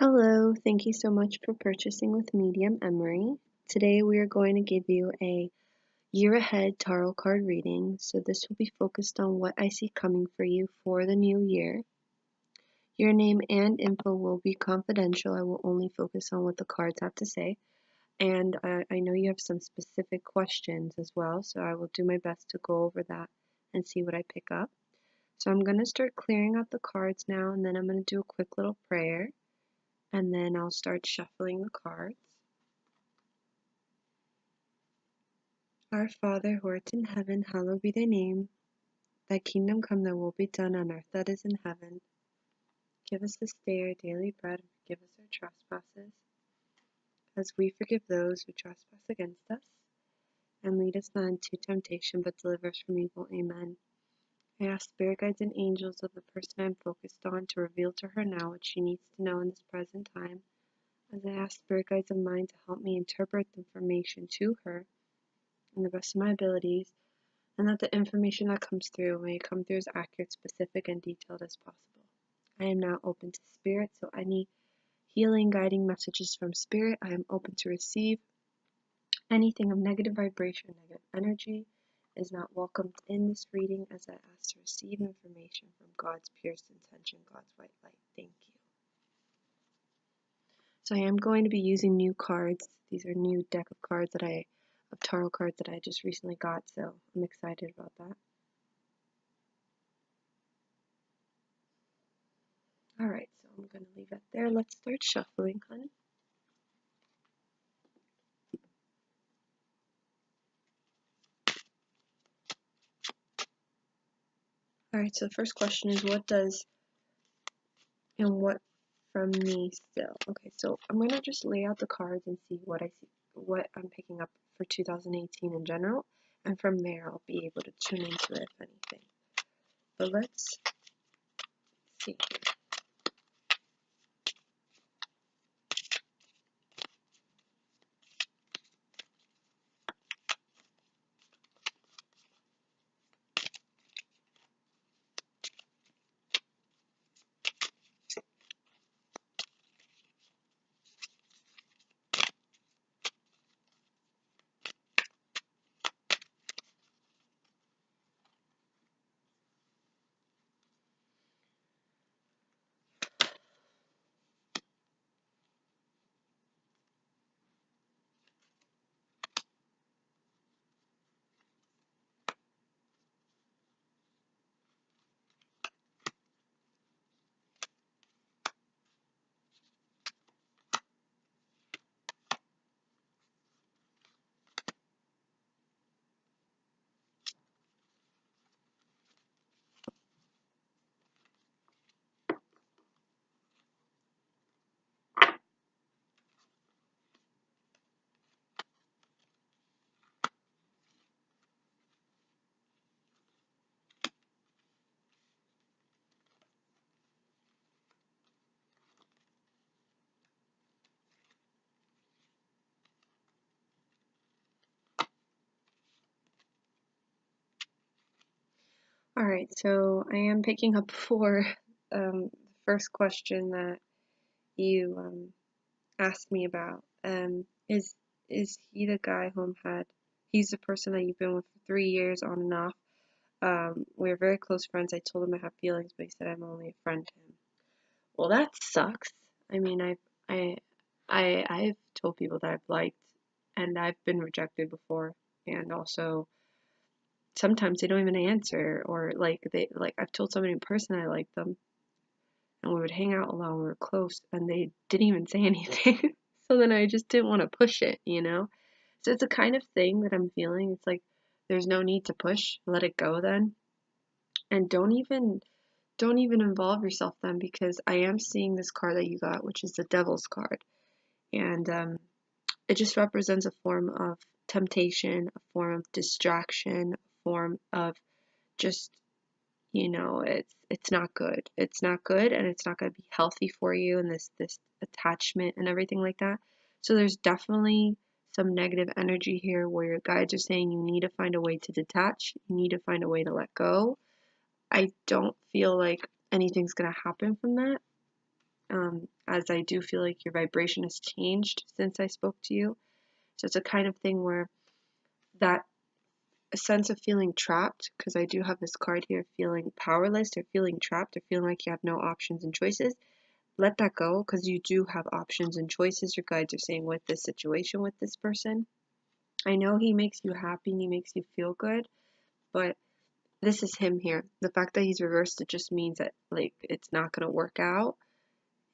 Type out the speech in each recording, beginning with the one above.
Hello, thank you so much for purchasing with Medium Emary. Today we are going to give you a year ahead tarot card reading. So this will be focused on what I see coming for you for the new year. Your name and info will be confidential. I will only focus on what the cards have to say. And I know you have some specific questions as well, so I will do my best to go over that and see what I pick up. So I'm going to start clearing out the cards now, and then I'm going to do a quick little prayer. And then I'll start shuffling the cards. Our Father, who art in heaven, hallowed be thy name. Thy kingdom come, thy will be done on earth as it is in heaven. Give us this day our daily bread, and forgive us our trespasses, as we forgive those who trespass against us. And lead us not into temptation, but deliver us from evil. Amen. I ask spirit guides and angels of the person I'm focused on to reveal to her now what she needs to know in this present time, as I ask spirit guides of mine to help me interpret the information to her in the best of my abilities, and that the information that comes through may come through as accurate, specific, and detailed as possible. I am now open to spirit, so any healing, guiding messages from spirit, I am open to receive. Anything of negative vibration, negative energy is not welcomed in this reading, as I ask to receive information from God's purest intention, God's white light. Thank you. So I am going to be using new cards. These are new deck of cards of tarot cards that I just recently got, so I'm excited about that. Alright, so I'm going to leave that there. Let's start shuffling, honey. Alright, so the first question is what from me still? Okay, so I'm going to just lay out the cards and see what I'm picking up for 2018 in general, and from there I'll be able to tune into it if anything. But let's see. Alright, so I am picking up for the first question that you asked me about. Is he the guy he's the person that you've been with for 3 years on and off? We're very close friends. I told him I have feelings, but he said I'm only a friend to him. Well, that sucks. I mean, I've told people that I've liked, and I've been rejected before, and also sometimes they don't even answer, or I've told somebody in person I like them, and we would hang out a lot when we were close, and they didn't even say anything. So then I just didn't want to push it, you know? So it's a kind of thing that I'm feeling. It's like there's no need to push, let it go then. And don't even involve yourself then, because I am seeing this card that you got, which is the Devil's card. And it just represents a form of temptation, a form of distraction, a form of just, it's not good. It's not good, and it's not going to be healthy for you, and this attachment and everything like that. So there's definitely some negative energy here where your guides are saying you need to find a way to detach, you need to find a way to let go. I don't feel like anything's going to happen from that. as I do feel like your vibration has changed since I spoke to you. So it's a kind of thing where that a sense of feeling trapped, because I do have this card here, feeling powerless or feeling trapped or feeling like you have no options and choices. Let that go, because you do have options and choices. Your guides are saying with this situation with this person. I know he makes you happy and he makes you feel good, but this is him here. The fact that he's reversed, it just means that like it's not gonna work out.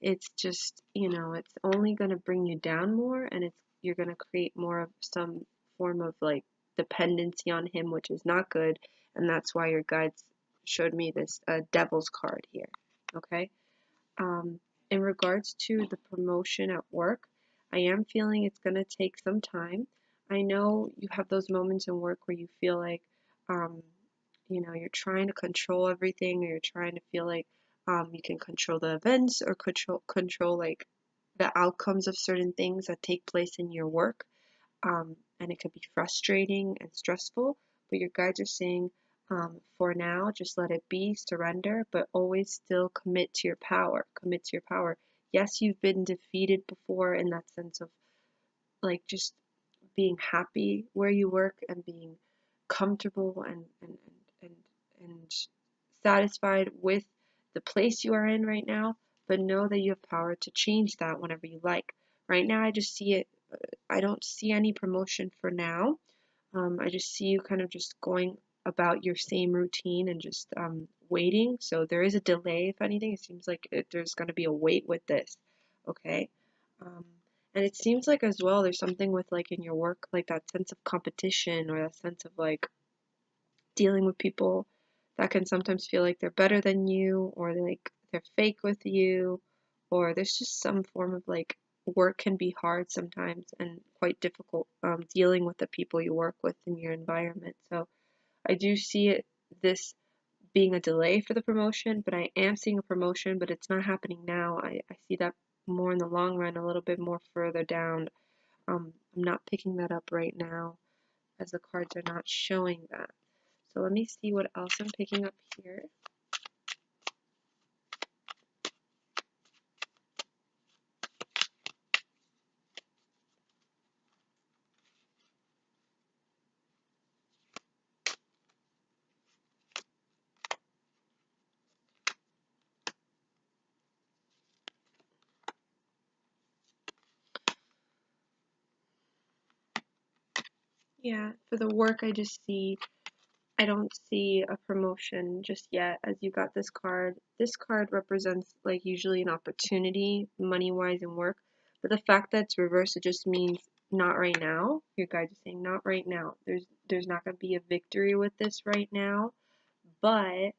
It's just, it's only gonna bring you down more, and you're gonna create more of some form of like dependency on him, which is not good, and that's why your guides showed me this devil's card here. Okay. Um, in regards to the promotion at work, I am feeling it's going to take some time. I know you have those moments in work where you feel like, um, you're trying to control everything, or you're trying to feel like you can control the events or control like the outcomes of certain things that take place in your work. And it could be frustrating and stressful, but your guides are saying, for now, just let it be, surrender, but always still commit to your power. Commit to your power. Yes, you've been defeated before in that sense of like just being happy where you work and being comfortable and, and satisfied with the place you are in right now, but know that you have power to change that whenever you like. Right now, I just see it. I don't see any promotion for now. I just see you kind of just going about your same routine and just waiting. So there is a delay, if anything. It seems like there's going to be a wait with this. Okay. Um, and it seems like as well there's something with like in your work, like that sense of competition or that sense of like dealing with people that can sometimes feel like they're better than you, or like they're fake with you, or there's just some form of like work can be hard sometimes and quite difficult dealing with the people you work with in your environment. So I do see this being a delay for the promotion, but I am seeing a promotion, but it's not happening now. I see that more in the long run, a little bit more further down. I'm not picking that up right now as the cards are not showing that. So let me see what else I'm picking up here. Yeah, for the work, I don't see a promotion just yet, as you got this card. This card represents like usually an opportunity, money-wise in work, but the fact that it's reversed, it just means not right now. Your guides are saying not right now. There's not going to be a victory with this right now, but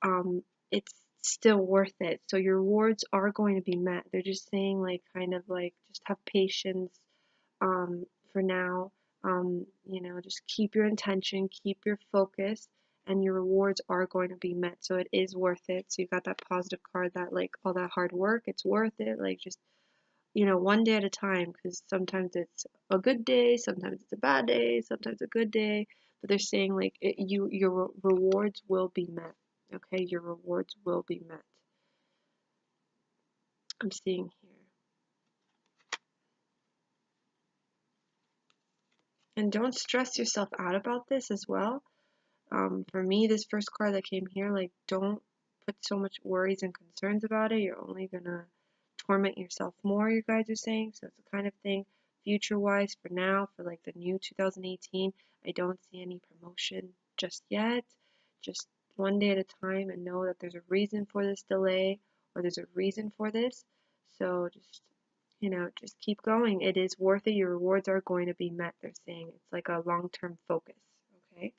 um, it's still worth it. So your rewards are going to be met. They're just saying like kind of like just have patience for now. Just keep your intention, keep your focus, and your rewards are going to be met. So it is worth it. So you got that positive card that like all that hard work, it's worth it. Like just one day at a time, because sometimes it's a good day, sometimes it's a bad day, sometimes a good day. But they're saying like your rewards will be met. Okay, your rewards will be met. I'm seeing here. And don't stress yourself out about this as well. For me, this first card that came here, like, don't put so much worries and concerns about it. You're only gonna torment yourself more, you guys are saying. So it's the kind of thing, future-wise, for now, for like the new 2018, I don't see any promotion just yet. Just one day at a time, and know that there's a reason for this delay, or there's a reason for this. So just keep going. It is worth it. Your rewards are going to be met, they're saying. It's like a long-term focus, okay?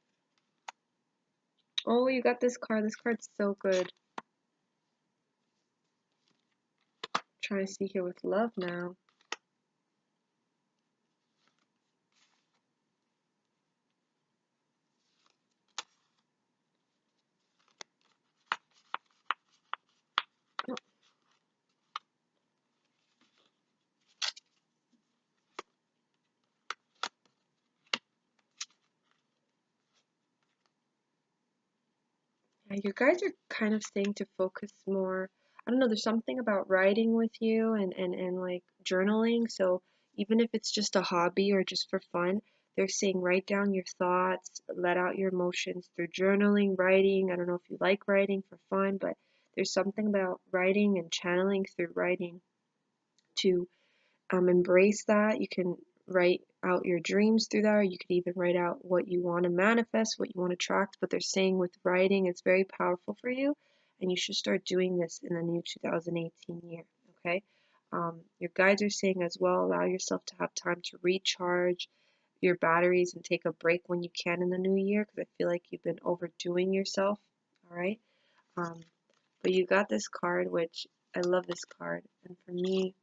Oh, you got this card. This card's so good. Trying to see here with love now. Oh, yeah, you guys are kind of saying to focus more. I don't know, there's something about writing with you and like journaling. So even if it's just a hobby or just for fun, they're saying write down your thoughts, let out your emotions through journaling, writing. I don't know if you like writing for fun, but there's something about writing and channeling through writing to embrace that. You can write out your dreams through that, or you could even write out what you want to manifest, what you want to attract. But they're saying with writing, it's very powerful for you, and you should start doing this in the new 2018 year. Okay. Your guides are saying as well, allow yourself to have time to recharge your batteries and take a break when you can in the new year, because I feel like you've been overdoing yourself. All right. Um, but you got this card, which I love this card, and for me,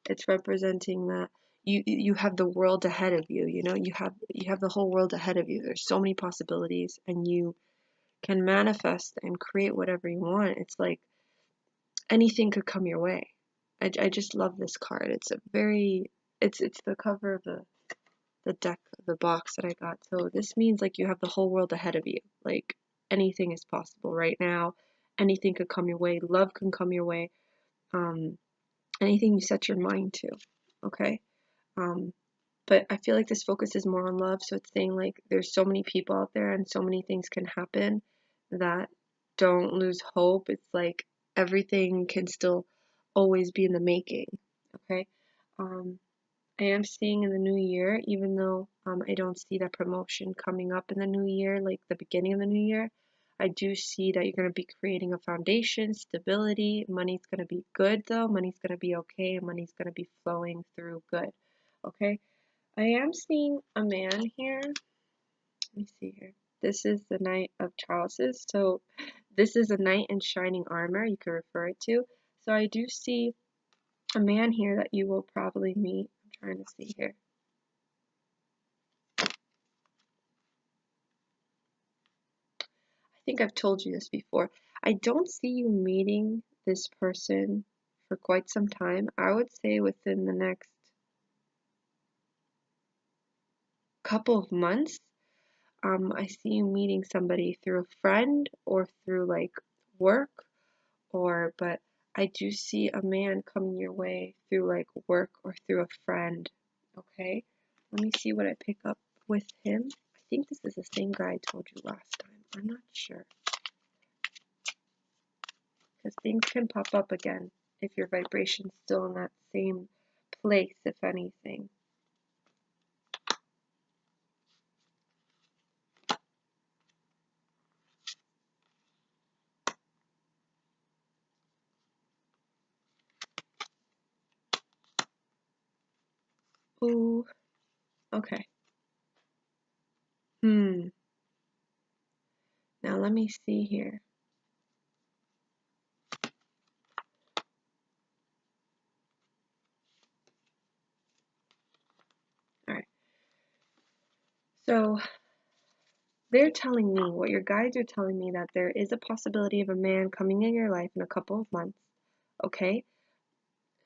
it's representing that you have the world ahead of you. You know, you have the whole world ahead of you. There's so many possibilities, and you can manifest and create whatever you want. It's like anything could come your way. I just love this card. It's a very it's the cover of the deck of the box that I got. So this means like you have the whole world ahead of you. Like anything is possible right now. Anything could come your way. Love can come your way. Um, anything you set your mind to. Okay. Um, but I feel like this focuses more on love. So it's saying like there's so many people out there and so many things can happen that don't lose hope. It's like everything can still always be in the making. Okay. Um, I am seeing in the new year, even though I don't see that promotion coming up in the new year, like the beginning of the new year, I do see that you're going to be creating a foundation, stability. Money's going to be good though. Money's going to be okay, and money's going to be flowing through good. Okay. I am seeing a man here. Let me see here. This is the Knight of Chalices. So this is a knight in shining armor, you could refer it to. So I do see a man here that you will probably meet. I'm trying to see here. I think I've told you this before. I don't see you meeting this person for quite some time. I would say within the next couple of months. I see you meeting somebody through a friend or through like work, but I do see a man coming your way through like work or through a friend. Okay, let me see what I pick up with him. I think this is the same guy I told you last time. I'm not sure, because things can pop up again if your vibration's still in that same place, if anything. Ooh, okay. Now let me see here. All right. So they're telling me, what your guides are telling me, that there is a possibility of a man coming in your life in a couple of months, okay?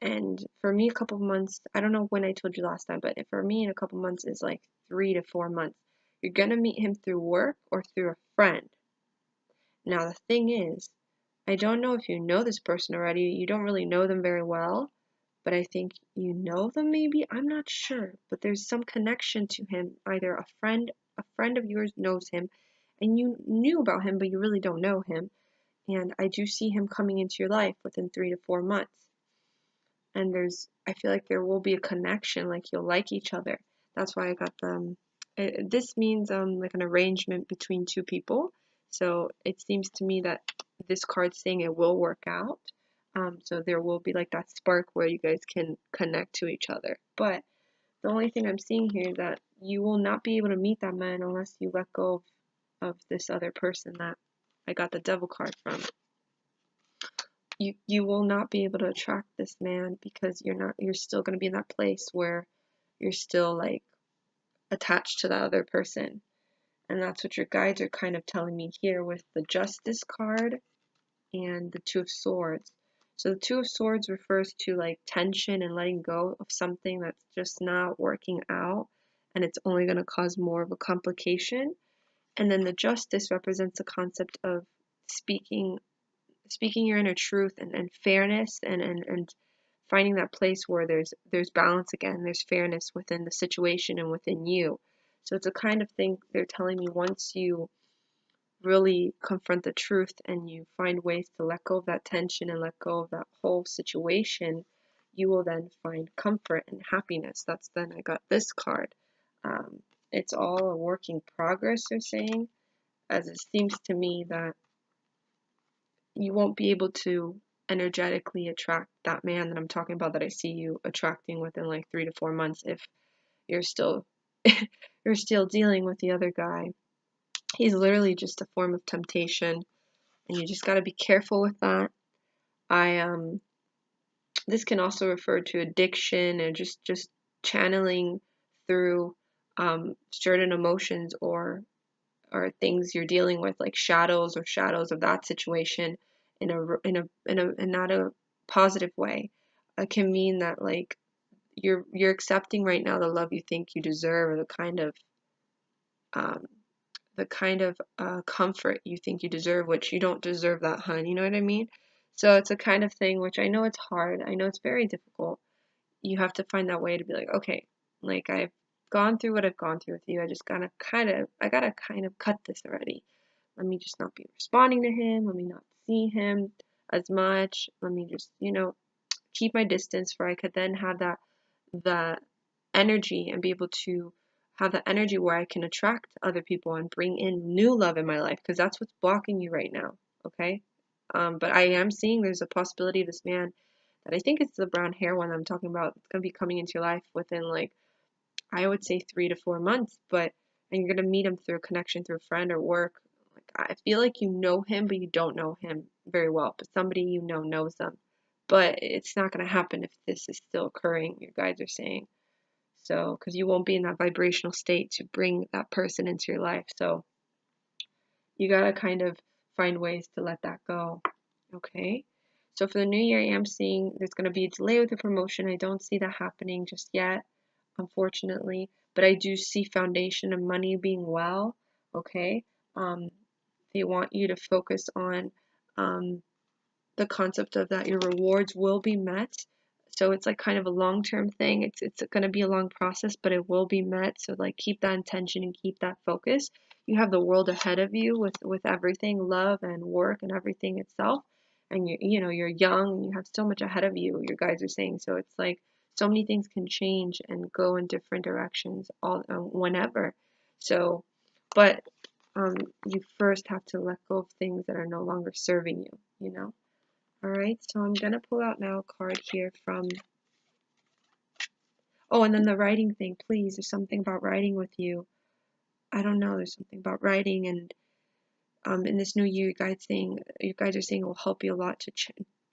And for me, a couple of months, I don't know when I told you last time, but for me, in a couple of months is like 3 to 4 months. You're gonna meet him through work or through a friend. Now, the thing is, I don't know if you know this person already. You don't really know them very well, but I think you know them maybe. I'm not sure, but there's some connection to him. Either a friend of yours knows him, and you knew about him, but you really don't know him. And I do see him coming into your life within 3 to 4 months. And I feel like there will be a connection, like you'll like each other. That's why I got them. This means like an arrangement between two people. So it seems to me that this card's saying it will work out. So there will be like that spark where you guys can connect to each other. But the only thing I'm seeing here is that you will not be able to meet that man unless you let go of this other person that I got the devil card from. You will not be able to attract this man because you're still going to be in that place where you're still like attached to the other person. And that's what your guides are kind of telling me here with the Justice card and the Two of Swords. So the Two of Swords refers to like tension and letting go of something that's just not working out, and it's only going to cause more of a complication. And then the Justice represents the concept of speaking speaking your inner truth and fairness and finding that place where there's balance again, there's fairness within the situation and within you. So it's a kind of thing they're telling me, once you really confront the truth and you find ways to let go of that tension and let go of that whole situation, you will then find comfort and happiness. That's then I got this card. Um, it's all a work in progress, they're saying, as it seems to me that you won't be able to energetically attract that man that I'm talking about, that I see you attracting within like 3 to 4 months, if you're still you're still dealing with the other guy. He's literally just a form of temptation, and you just got to be careful with that. I This can also refer to addiction, and just channeling through certain emotions or things you're dealing with, like shadows of that situation, in not a positive way. It can mean that like you're accepting right now the love you think you deserve, or um, the kind of comfort you think you deserve, which you don't deserve that, hun. You know what I mean? So it's a kind of thing which I know it's hard. I know it's very difficult. You have to find that way to be like, okay, like I've gone through what I've gone through with you. I gotta kind of cut this already. Let me just not be responding to him. Let me not see him as much. Let me just, keep my distance, for I could then have that energy and be able to have that energy where I can attract other people and bring in new love in my life, because that's what's blocking you right now. Okay. But I am seeing there's a possibility of this man that I think it's the brown hair one that I'm talking about. It's going to be coming into your life within, like, I would say 3 to 4 months, and you're going to meet him through a connection, through a friend or work. Like, I feel like you know him, but you don't know him very well, but somebody you know knows them. But it's not going to happen if this is still occurring, your guides are saying. So, because you won't be in that vibrational state to bring that person into your life. So, you got to kind of find ways to let that go. Okay. So, for the new year, I am seeing there's going to be a delay with the promotion. I don't see that happening just yet, unfortunately. But I do see foundation and money being well. Okay. They want you to focus on the concept of that your rewards will be met. So it's like kind of a long-term thing. It's going to be a long process, but it will be met. So like keep that intention and keep that focus. You have the world ahead of you with everything, love and work and everything itself. And you're young and you have so much ahead of you, your guys are saying. So it's like so many things can change and go in different directions all whenever. So, but you first have to let go of things that are no longer serving you, you know? Alright, so I'm gonna pull out now a card here from, oh, and then the writing thing, please. There's something about writing with you. I don't know, there's something about writing, and in this new year, you guys are saying it will help you a lot to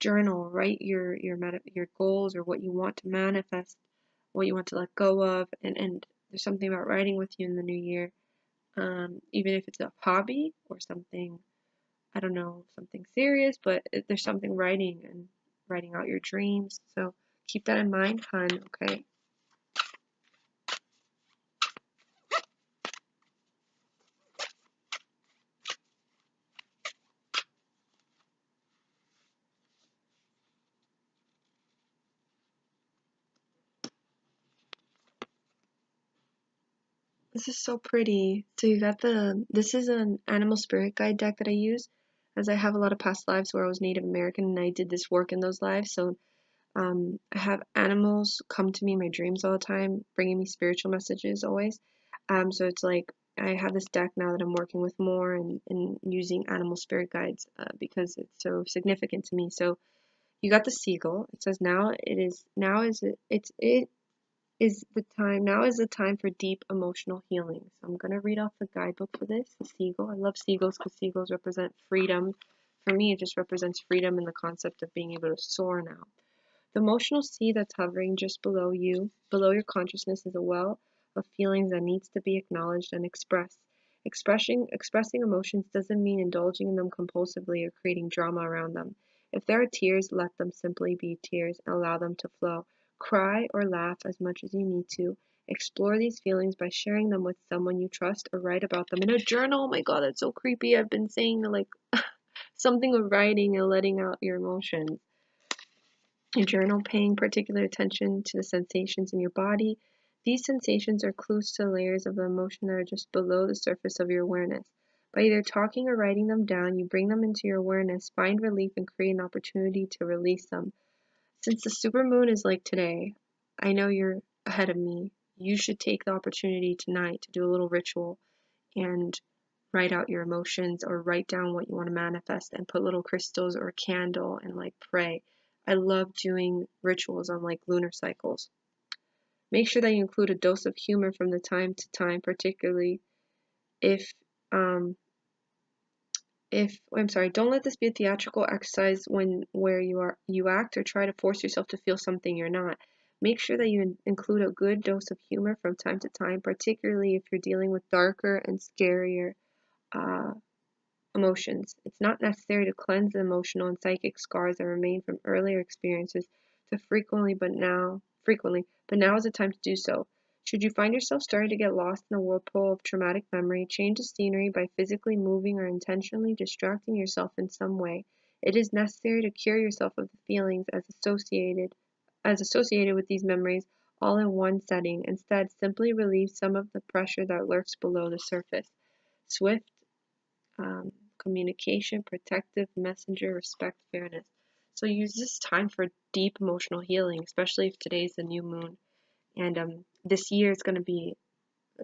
journal, write your goals, or what you want to manifest, what you want to let go of, and there's something about writing with you in the new year. Even if it's a hobby or something, I don't know, something serious, but there's something writing and writing out your dreams. So keep that in mind, hun, okay? This is so pretty. So you got this is an animal spirit guide deck that I use, as I have a lot of past lives where I was Native American and I did this work in those lives. So I have animals come to me in my dreams all the time, bringing me spiritual messages always. So it's like I have this deck now that I'm working with more and using animal spirit guides because it's so significant to me. So you got the seagull. It says now is the time for deep emotional healing. So I'm gonna read off the guidebook for this. The seagull. I love seagulls because seagulls represent freedom. For me, it just represents freedom and the concept of being able to soar now. The emotional sea that's hovering just below you, below your consciousness, is a well of feelings that needs to be acknowledged and expressed. Expressing emotions doesn't mean indulging in them compulsively or creating drama around them. If there are tears, let them simply be tears and allow them to flow. Cry or laugh as much as you need to. Explore these feelings by sharing them with someone you trust or write about them in a journal. Oh my god, that's so creepy. I've been saying like something with writing and letting out your emotions. A journal, paying particular attention to the sensations in your body. These sensations are clues to layers of the emotion that are just below the surface of your awareness. By either talking or writing them down, you bring them into your awareness, find relief, and create an opportunity to release them. Since the supermoon is like today, I know you're ahead of me. You should take the opportunity tonight to do a little ritual and write out your emotions or write down what you want to manifest and put little crystals or a candle and like pray. I love doing rituals on like lunar cycles. Make sure that you include a dose of humor from the time to time, particularly if um I'm sorry, don't let this be a theatrical exercise where you act or try to force yourself to feel something you're not. Make sure that you include a good dose of humor from time to time, particularly if you're dealing with darker and scarier uh, emotions. It's not necessary to cleanse the emotional and psychic scars that remain from earlier experiences to frequently, but now is the time to do so. Should you find yourself starting to get lost in the whirlpool of traumatic memory, change the scenery by physically moving or intentionally distracting yourself in some way. It is necessary to cure yourself of the feelings associated with these memories all in one setting. Instead, simply relieve some of the pressure that lurks below the surface. Swift communication, protective messenger, respect, fairness. So use this time for deep emotional healing, especially if today's the new moon. And this year is going to be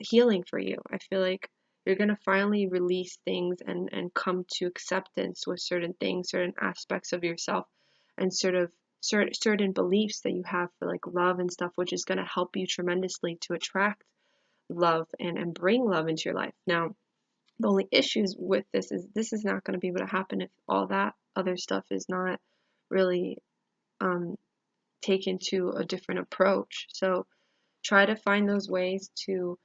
healing for you. I feel like you're going to finally release things and come to acceptance with certain things, certain aspects of yourself, and certain beliefs that you have for like love and stuff, which is going to help you tremendously to attract love and bring love into your life. Now, the only issues with this is not going to be able to happen if all that other stuff is not really um, taken to a different approach. So try to find those ways to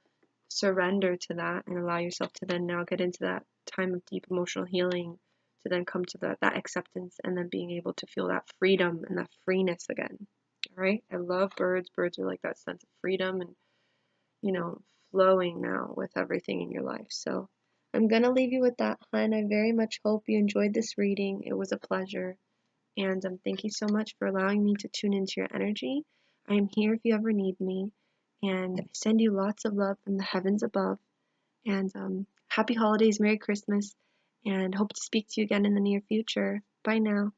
surrender to that and allow yourself to then now get into that time of deep emotional healing to then come to that acceptance and then being able to feel that freedom and that freeness again. All right. I love birds. Birds are like that sense of freedom and flowing now with everything in your life. So I'm going to leave you with that, hun. I very much hope you enjoyed this reading. It was a pleasure. And thank you so much for allowing me to tune into your energy. I am here if you ever need me. And I send you lots of love from the heavens above. And happy holidays, Merry Christmas, and hope to speak to you again in the near future. Bye now.